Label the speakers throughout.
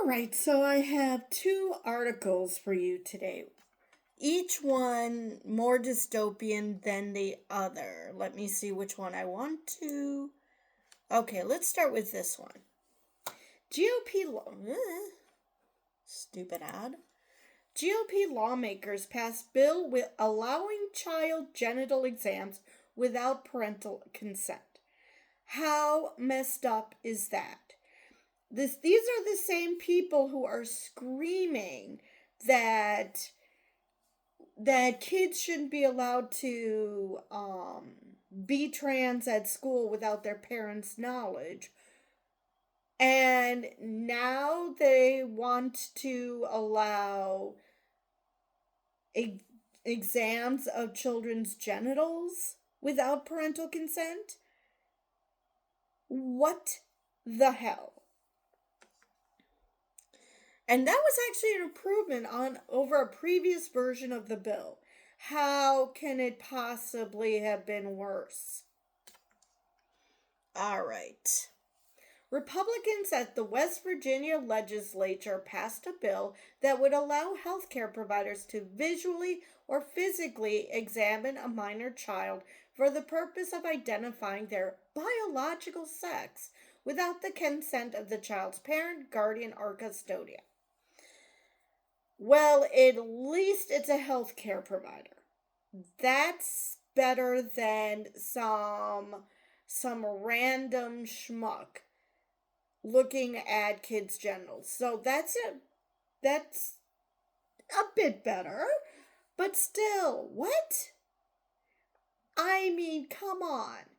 Speaker 1: All right, so I have two articles for you today. Each one more dystopian than the other. Let me see which one I want to. Okay, let's start with this one. GOP law. Stupid ad. GOP lawmakers passed bill with allowing child genital exams without parental consent. How messed up is that? These are the same people who are screaming that kids shouldn't be allowed to be trans at school without their parents' knowledge. And now they want to allow exams of children's genitals without parental consent? What the hell? And that was actually an improvement over a previous version of the bill. How can it possibly have been worse? All right. Republicans at the West Virginia legislature passed a bill that would allow healthcare providers to visually or physically examine a minor child for the purpose of identifying their biological sex without the consent of the child's parent, guardian, or custodian. Well, at least it's a healthcare provider. That's better than some random schmuck looking at kids' genitals. So that's a bit better. But still, what? I mean, come on.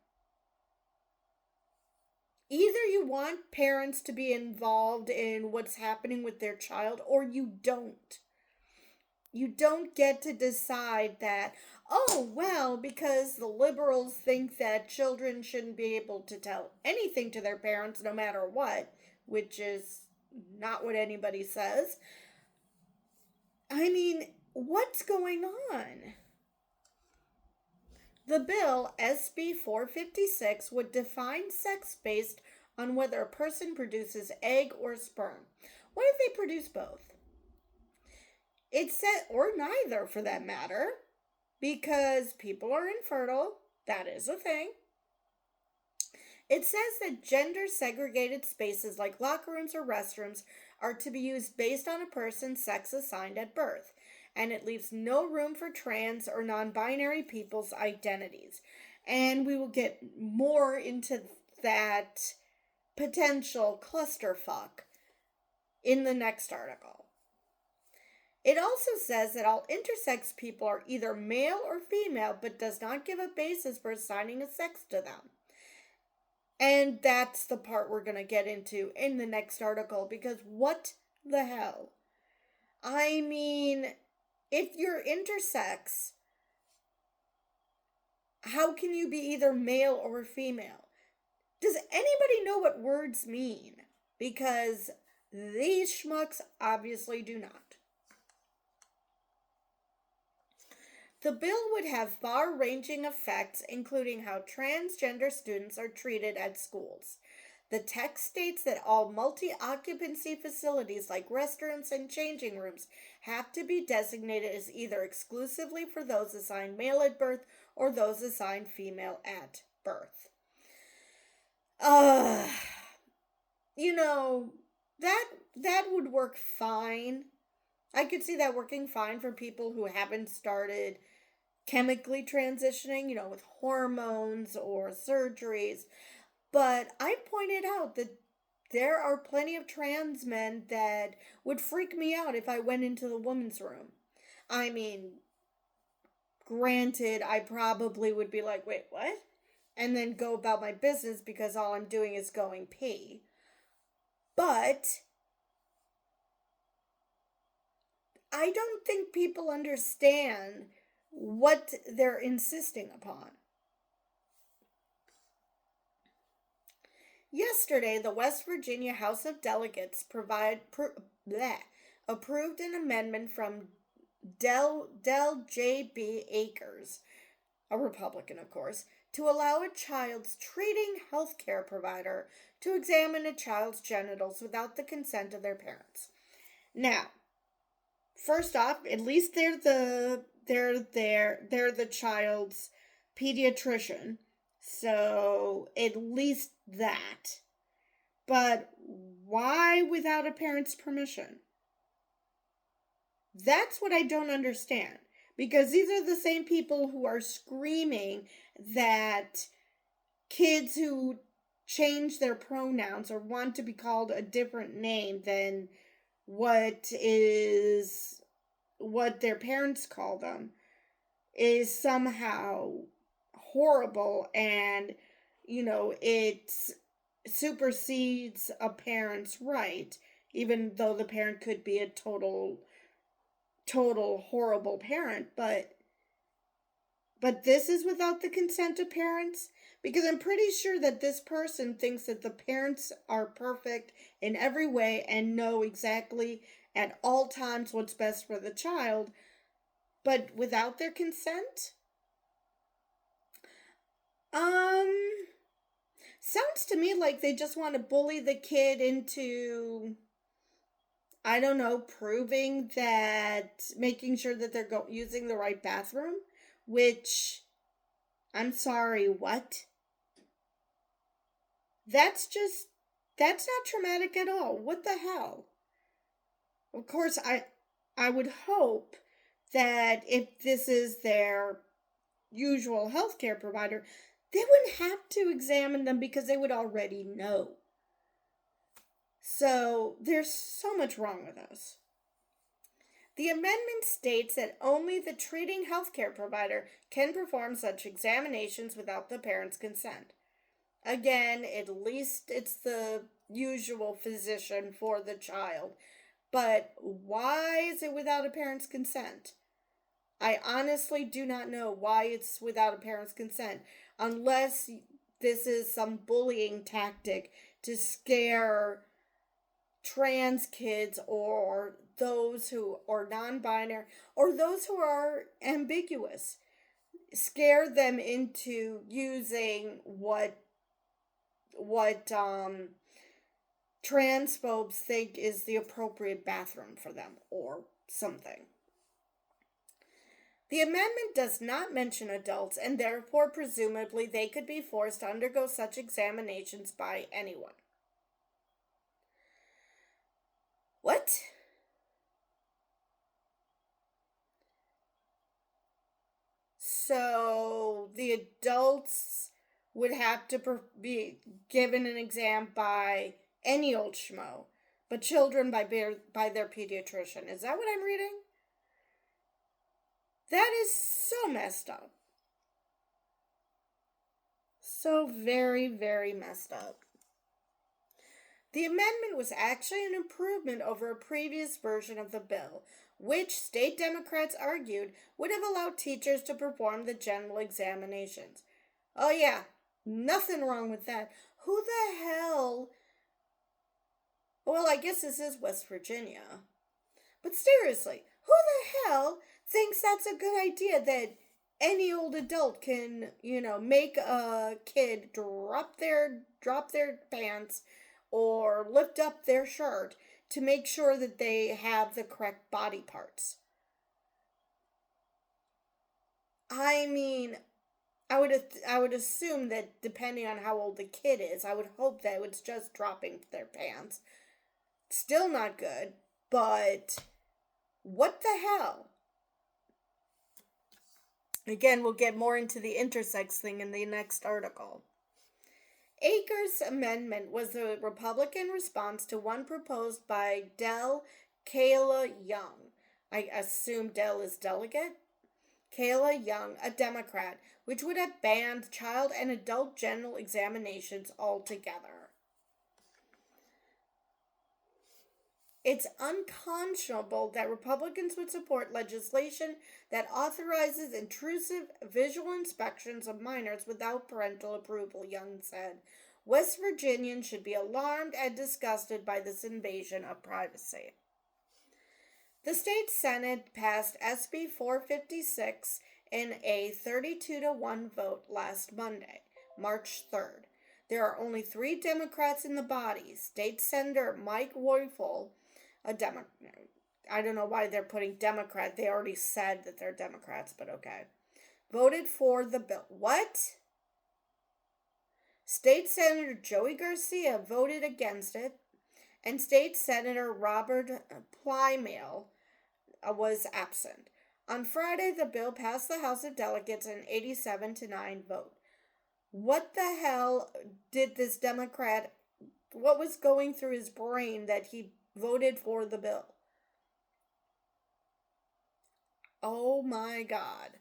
Speaker 1: Either you want parents to be involved in what's happening with their child, or you don't. You don't get to decide that, oh, well, because the liberals think that children shouldn't be able to tell anything to their parents no matter what, which is not what anybody says. I mean, what's going on? The bill, SB 456, would define sex based on whether a person produces egg or sperm. What if they produce both? It said, or neither for that matter, because people are infertile. That is a thing. It says that gender segregated spaces like locker rooms or restrooms are to be used based on a person's sex assigned at birth, and it leaves no room for trans or non-binary people's identities. And we will get more into that potential clusterfuck in the next article. It also says that all intersex people are either male or female, but does not give a basis for assigning a sex to them. And that's the part we're going to get into in the next article, because what the hell? I mean, if you're intersex, how can you be either male or female? Does anybody know what words mean? Because these schmucks obviously do not. The bill would have far-ranging effects, including how transgender students are treated at schools. The text states that all multi-occupancy facilities like restrooms and changing rooms have to be designated as either exclusively for those assigned male at birth or those assigned female at birth. That would work fine. I could see that working fine for people who haven't started chemically transitioning, with hormones or surgeries. But I pointed out that there are plenty of trans men that would freak me out if I went into the women's room. I mean, granted, I probably would be like, wait, what? And then go about my business because all I'm doing is going pee. But I don't think people understand what they're insisting upon. Yesterday, the West Virginia House of Delegates approved an amendment from Del J.B. Akers, a Republican, of course, to allow a child's treating healthcare provider to examine a child's genitals without the consent of their parents. Now, first off, at least they're the child's pediatrician. So, at least that. But why without a parent's permission? That's what I don't understand. Because these are the same people who are screaming that kids who change their pronouns or want to be called a different name than what their parents call them is somehow horrible, and it supersedes a parent's right, even though the parent could be a total horrible parent. But this is without the consent of parents, because I'm pretty sure that this person thinks that the parents are perfect in every way and know exactly at all times what's best for the child, but without their consent? Sounds to me like they just want to bully the kid into, I don't know, making sure that they're using the right bathroom, which, I'm sorry, what? That's not traumatic at all. What the hell? Of course, I would hope that if this is their usual healthcare provider, they wouldn't have to examine them because they would already know. So there's so much wrong with us. The amendment states that only the treating healthcare provider can perform such examinations without the parent's consent. Again, at least it's the usual physician for the child. But why is it without a parent's consent? I honestly do not know why it's without a parent's consent, unless this is some bullying tactic to scare trans kids or those who are non-binary or those who are ambiguous. Scare them into using what transphobes think is the appropriate bathroom for them or something. The amendment does not mention adults, and therefore presumably they could be forced to undergo such examinations by anyone. What? So the adults would have to be given an exam by any old schmo, but children by their pediatrician. Is that what I'm reading? That is so messed up. So very, very messed up. The amendment was actually an improvement over a previous version of the bill, which state Democrats argued would have allowed teachers to perform the general examinations. Oh yeah, nothing wrong with that. Who the hell? Well, I guess this is West Virginia. But seriously, who the hell thinks that's a good idea that any old adult can, make a kid drop their pants or lift up their shirt to make sure that they have the correct body parts? I mean, I would assume that depending on how old the kid is, I would hope that it's just dropping their pants. Still not good, but what the hell? Again, we'll get more into the intersex thing in the next article. Akers' amendment was a Republican response to one proposed by Kayla Young. I assume Dell is delegate? Kayla Young, a Democrat, which would have banned child and adult genital examinations altogether. It's unconscionable that Republicans would support legislation that authorizes intrusive visual inspections of minors without parental approval, Young said. West Virginians should be alarmed and disgusted by this invasion of privacy. The state Senate passed SB 456 in a 32-1 vote last Monday, March 3rd. There are only 3 Democrats in the body. State Senator Mike Woifel, a Democrat. I don't know why they're putting Democrat. They already said that they're Democrats, but okay. Voted for the bill. What? State Senator Joey Garcia voted against it, and State Senator Robert Plymale was absent. On Friday, the bill passed the House of Delegates in 87-9 vote. What the hell did this Democrat, what was going through his brain that he voted for the bill? Oh my God.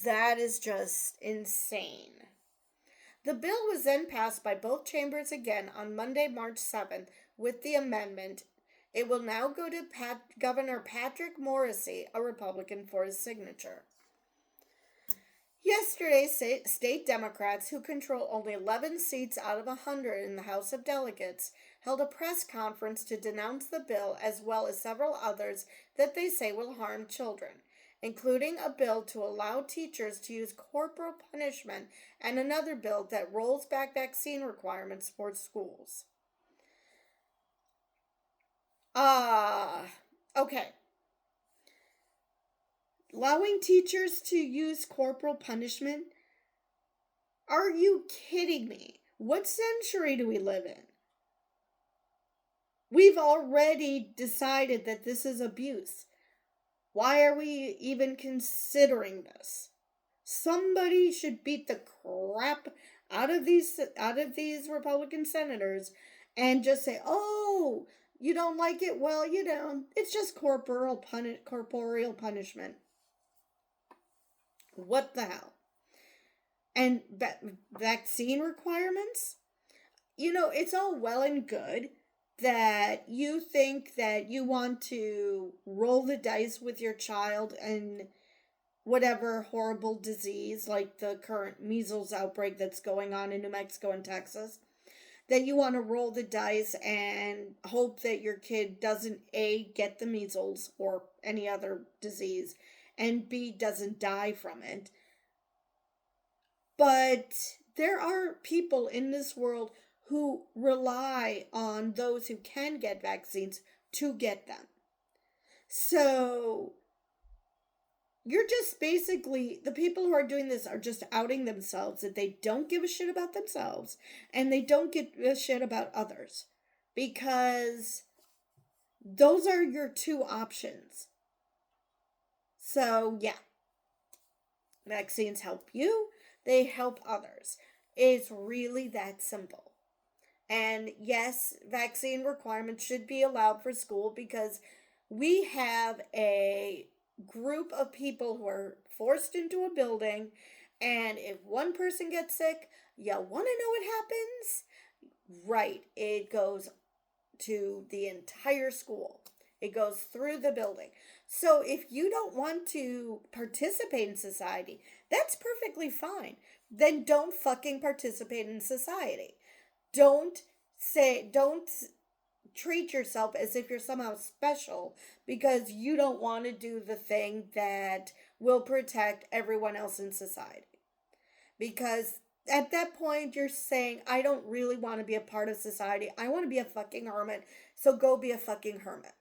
Speaker 1: That is just insane. The bill was then passed by both chambers again on Monday, March 7th with the amendment. It will now go to Governor Patrick Morrisey, a Republican, for his signature. Yesterday, state Democrats, who control only 11 seats out of 100 in the House of Delegates, held a press conference to denounce the bill as well as several others that they say will harm children, including a bill to allow teachers to use corporal punishment and another bill that rolls back vaccine requirements for schools. Okay. Allowing teachers to use corporal punishment? Are you kidding me? What century do we live in? We've already decided that this is abuse. Why are we even considering this? Somebody should beat the crap out of these Republican senators and just say, "Oh, you don't like it? Well, it's just corporeal punishment." What the hell? And vaccine requirements? It's all well and good that you think that you want to roll the dice with your child and whatever horrible disease, like the current measles outbreak that's going on in New Mexico and Texas, that you want to roll the dice and hope that your kid doesn't A, get the measles or any other disease, and B, doesn't die from it. But there are people in this world who rely on those who can get vaccines to get them. So you're just basically, the people who are doing this are just outing themselves that they don't give a shit about themselves and they don't give a shit about others, because those are your 2 options. So yeah, vaccines help you, they help others. It's really that simple. And yes, vaccine requirements should be allowed for school because we have a group of people who are forced into a building, and if one person gets sick, you want to know what happens? Right, it goes to the entire school. It goes through the building. So if you don't want to participate in society, that's perfectly fine. Then don't fucking participate in society. Don't treat yourself as if you're somehow special because you don't want to do the thing that will protect everyone else in society. Because at that point, you're saying, I don't really want to be a part of society. I want to be a fucking hermit. So go be a fucking hermit.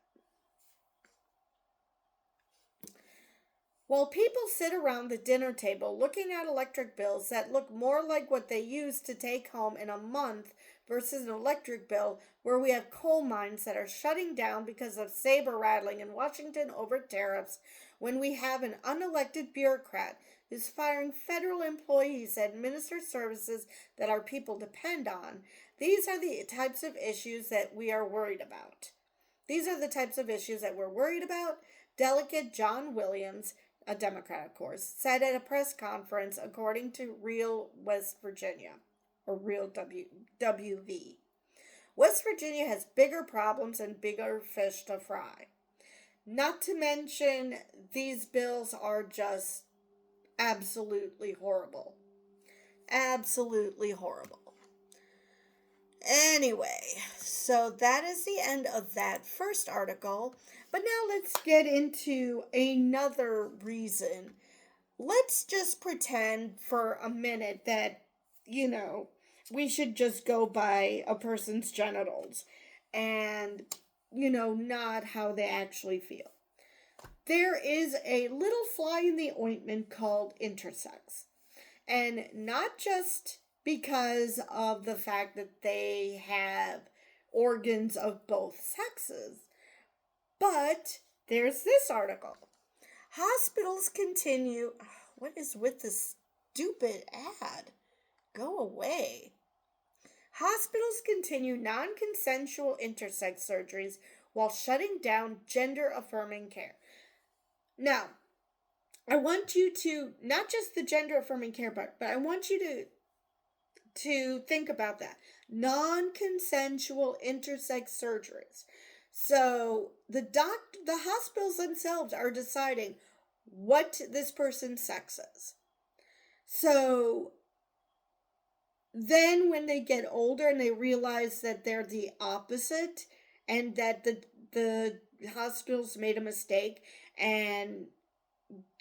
Speaker 1: While people sit around the dinner table looking at electric bills that look more like what they use to take home in a month versus an electric bill where we have coal mines that are shutting down because of saber rattling in Washington over tariffs, when we have an unelected bureaucrat who's firing federal employees that administer services that our people depend on, these are the types of issues that we are worried about. These are the types of issues that we're worried about. Delegate John Williams, a Democrat, of course, said at a press conference, according to Real West Virginia, or Real WV. West Virginia has bigger problems and bigger fish to fry. Not to mention, these bills are just absolutely horrible. Absolutely horrible. Anyway, so that is the end of that first article. But now let's get into another reason let's just pretend for a minute that, you know, we should just go by a person's genitals and, not how they actually feel. There is a little fly in the ointment called intersex. And not just because of the fact that they have organs of both sexes, but there's this article. Hospitals continue. What is with this stupid ad? Go away. Hospitals continue non consensual intersex surgeries while shutting down gender affirming care. Now, I want you to, not just the gender affirming care part, but I want you to think about that. Non consensual intersex surgeries. So the hospitals themselves are deciding what this person's sex is. So then when they get older and they realize that they're the opposite and that the hospitals made a mistake and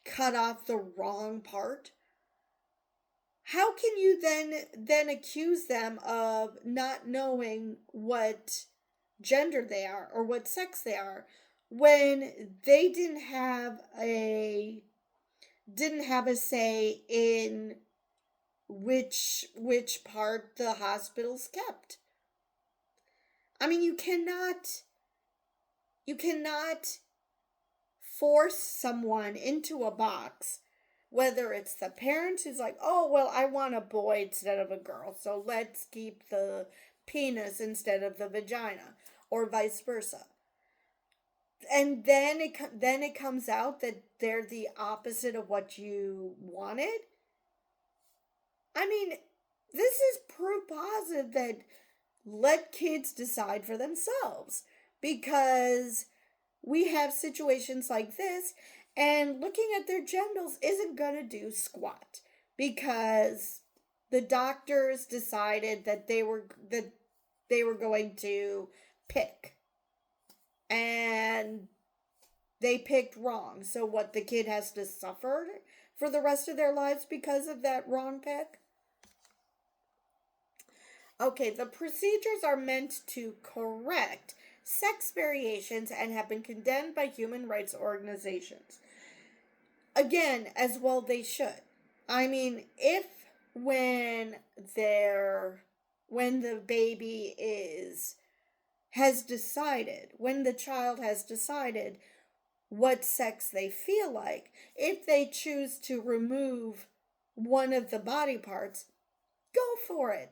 Speaker 1: cut off the wrong part, how can you then accuse them of not knowing what gender they are or what sex they are when they didn't have a say in which part the hospitals kept? I mean, you cannot force someone into a box, whether it's the parent who's like, oh, well, I want a boy instead of a girl, so let's keep the penis instead of the vagina, or vice versa. And then it comes out that they're the opposite of what you wanted. I mean, this is proof positive that let kids decide for themselves, because we have situations like this, and looking at their genitals isn't going to do squat because the doctors decided that they were going to pick, and they picked wrong. So what, the kid has to suffer for the rest of their lives because of that wrong pick? Okay, the procedures are meant to correct sex variations and have been condemned by human rights organizations. Again, as well they should. I mean, if when the baby when the child has decided what sex they feel like, if they choose to remove one of the body parts, go for it.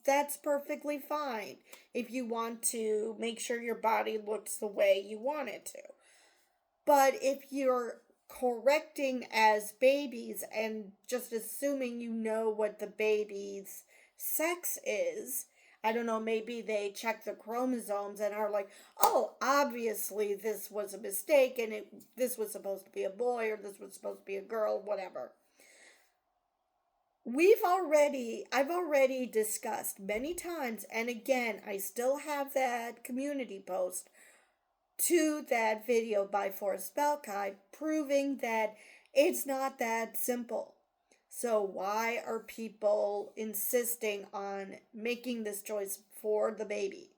Speaker 1: That's perfectly fine if you want to make sure your body looks the way you want it to. But if you're correcting as babies and just assuming you know what the baby's sex is, I don't know, maybe they check the chromosomes and are like, oh, obviously this was a mistake and this was supposed to be a boy or this was supposed to be a girl, whatever. I've already discussed many times, and again, I still have that community post to that video by Forrest Belkai proving that it's not that simple. So why are people insisting on making this choice for the baby?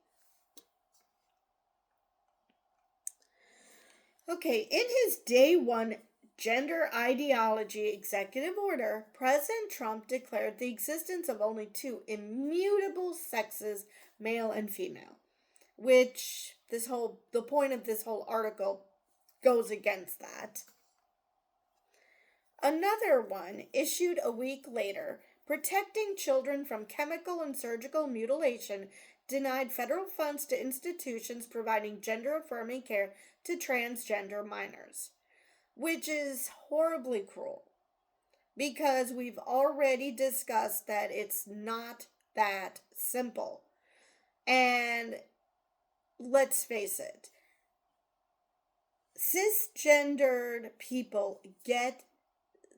Speaker 1: Okay, in his day one gender ideology executive order, President Trump declared the existence of only two immutable sexes, male and female, which the point of this whole article goes against that. Another one, issued a week later, protecting children from chemical and surgical mutilation, denied federal funds to institutions providing gender-affirming care to transgender minors, which is horribly cruel, because we've already discussed that it's not that simple. And let's face it, cisgendered people get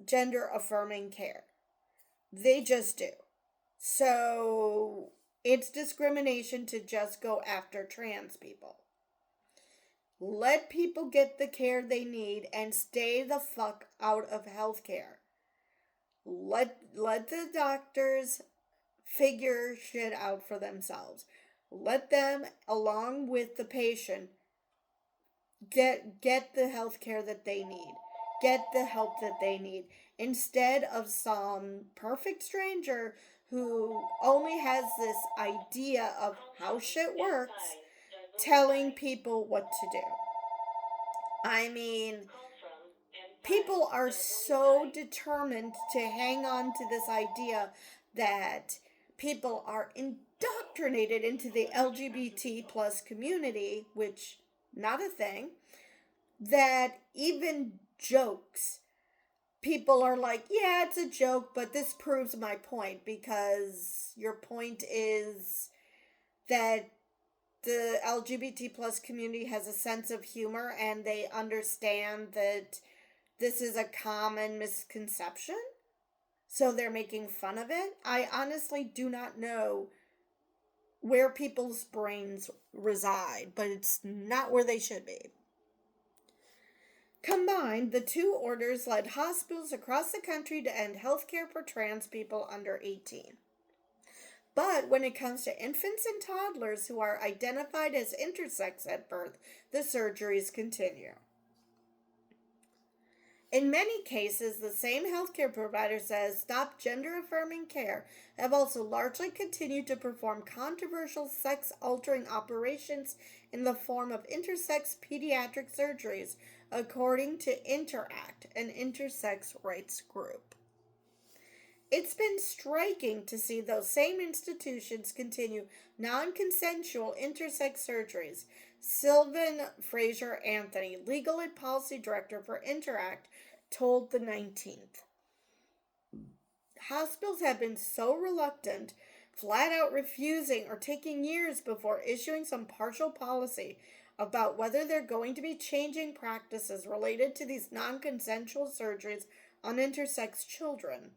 Speaker 1: gender affirming care. They just do. So it's discrimination to just go after trans people. Let people get the care they need and stay the fuck out of healthcare. Let the doctors figure shit out for themselves. Let them, along with the patient, get the health care that they need. Get the help that they need. Instead of some perfect stranger who only has this idea of how shit works, telling people what to do. I mean, people are so determined to hang on to this idea that people are indoctrinated into the LGBT plus community, which not a thing, that even jokes, people are like, yeah, it's a joke, but this proves my point, because your point is that the LGBT plus community has a sense of humor and they understand that this is a common misconception, so they're making fun of it. I honestly do not know where people's brains reside, but it's not where they should be. Combined, the two orders led hospitals across the country to end healthcare for trans people under 18. But when it comes to infants and toddlers who are identified as intersex at birth, the surgeries continue. In many cases, the same healthcare providers that have stopped gender-affirming care have also largely continued to perform controversial sex-altering operations in the form of intersex pediatric surgeries, according to Interact, an intersex rights group. It's been striking to see those same institutions continue non-consensual intersex surgeries. Sylvan Fraser Anthony, legal and policy director for Interact, told the 19th. Hospitals have been so reluctant, flat out refusing or taking years before issuing some partial policy about whether they're going to be changing practices related to these non-consensual surgeries on intersex children,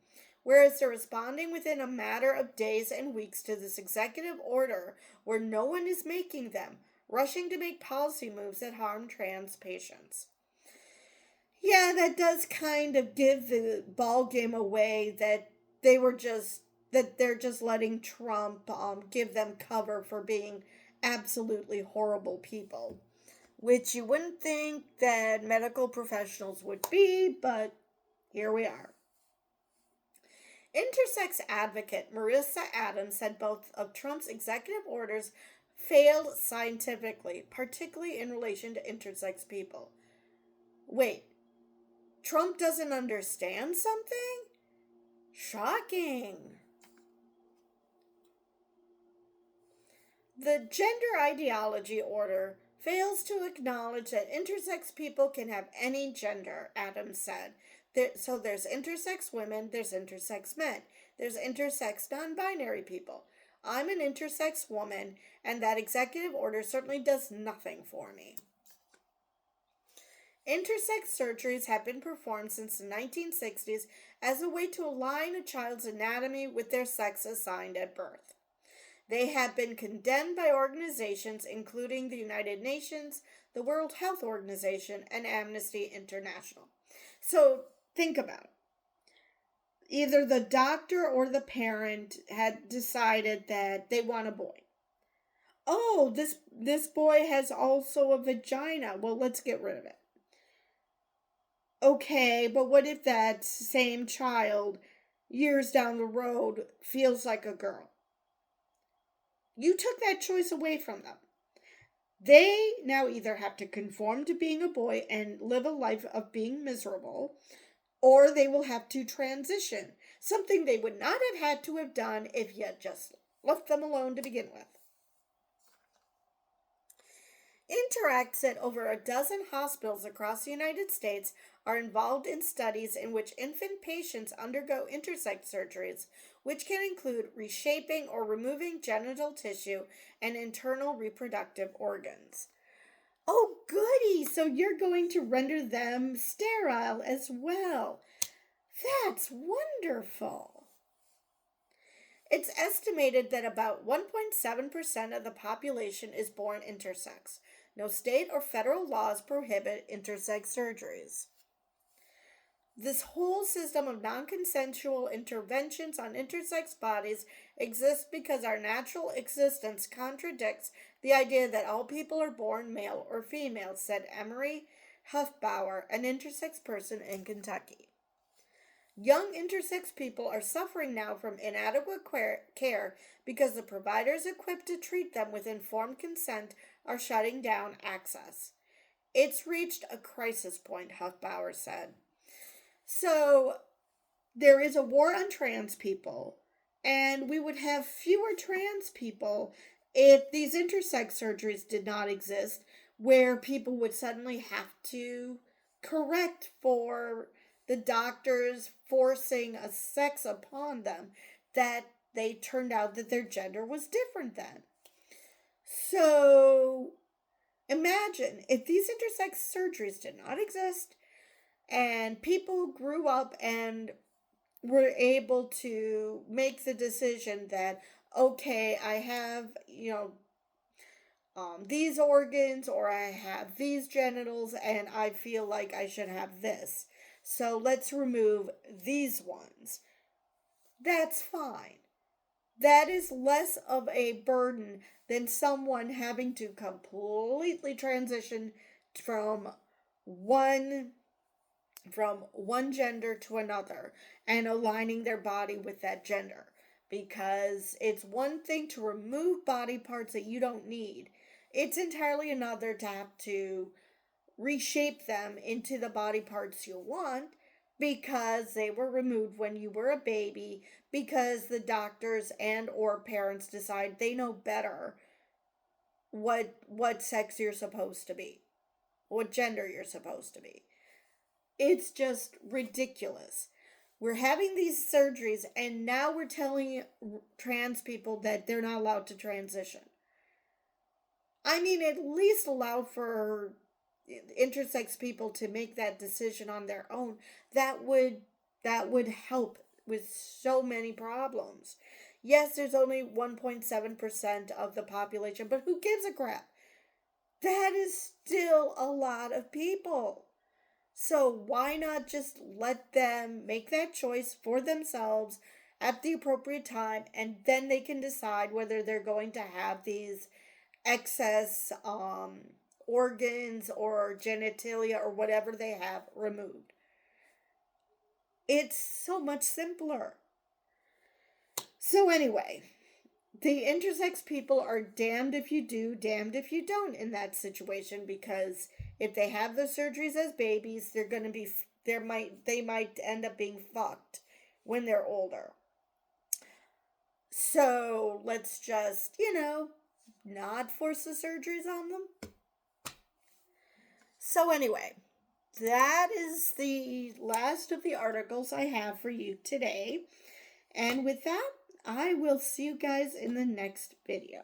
Speaker 1: whereas they're responding within a matter of days and weeks to this executive order where no one is making them, rushing to make policy moves that harm trans patients. Yeah, that does kind of give the ball game away that they're just letting Trump give them cover for being absolutely horrible people, which you wouldn't think that medical professionals would be, but here we are. Intersex advocate Marissa Adams said both of Trump's executive orders failed scientifically, particularly in relation to intersex people. Wait, Trump doesn't understand something? Shocking. The gender ideology order fails to acknowledge that intersex people can have any gender, Adams said. So there's intersex women, there's intersex men, there's intersex non-binary people. I'm an intersex woman, and that executive order certainly does nothing for me. Intersex surgeries have been performed since the 1960s as a way to align a child's anatomy with their sex assigned at birth. They have been condemned by organizations including the United Nations, the World Health Organization, and Amnesty International. So think about it. Either the doctor or the parent had decided that they want a boy. Oh, this boy has also a vagina. Well, let's get rid of it. Okay, but what if that same child, years down the road, feels like a girl? You took that choice away from them. They now either have to conform to being a boy and live a life of being miserable, or they will have to transition, something they would not have had to have done if you had just left them alone to begin with. Interact said over a dozen hospitals across the United States are involved in studies in which infant patients undergo intersex surgeries, which can include reshaping or removing genital tissue and internal reproductive organs. Oh, goody! So you're going to render them sterile as well. That's wonderful. It's estimated that about 1.7% of the population is born intersex. No state or federal laws prohibit intersex surgeries. This whole system of non consensual interventions on intersex bodies exists because our natural existence contradicts the idea that all people are born male or female, said Emery Huffbauer, an intersex person in Kentucky. Young intersex people are suffering now from inadequate care because the providers equipped to treat them with informed consent are shutting down access. It's reached a crisis point, Huffbauer said. So there is a war on trans people, and we would have fewer trans people if these intersex surgeries did not exist, where people would suddenly have to correct for the doctors forcing a sex upon them that they turned out that their gender was different then. So imagine if these intersex surgeries did not exist and people grew up and were able to make the decision that, okay, I have, these organs, or I have these genitals, and I feel like I should have this. So let's remove these ones. That's fine. That is less of a burden than someone having to completely transition from one gender to another and aligning their body with that gender, because it's one thing to remove body parts that you don't need. It's entirely another to have to reshape them into the body parts you want because they were removed when you were a baby, because the doctors and or parents decide they know better what sex you're supposed to be, what gender you're supposed to be. It's just ridiculous. We're having these surgeries and now we're telling trans people that they're not allowed to transition. I mean, at least allow for intersex people to make that decision on their own. That would help with so many problems. Yes, there's only 1.7% of the population, but who gives a crap? That is still a lot of people. So why not just let them make that choice for themselves at the appropriate time, and then they can decide whether they're going to have these excess organs or genitalia or whatever they have removed. It's so much simpler. So anyway, the intersex people are damned if you do, damned if you don't in that situation, because if they have the surgeries as babies, they're going to be they might end up being fucked when they're older. So let's just, not force the surgeries on them. So anyway, that is the last of the articles I have for you today. And with that, I will see you guys in the next video.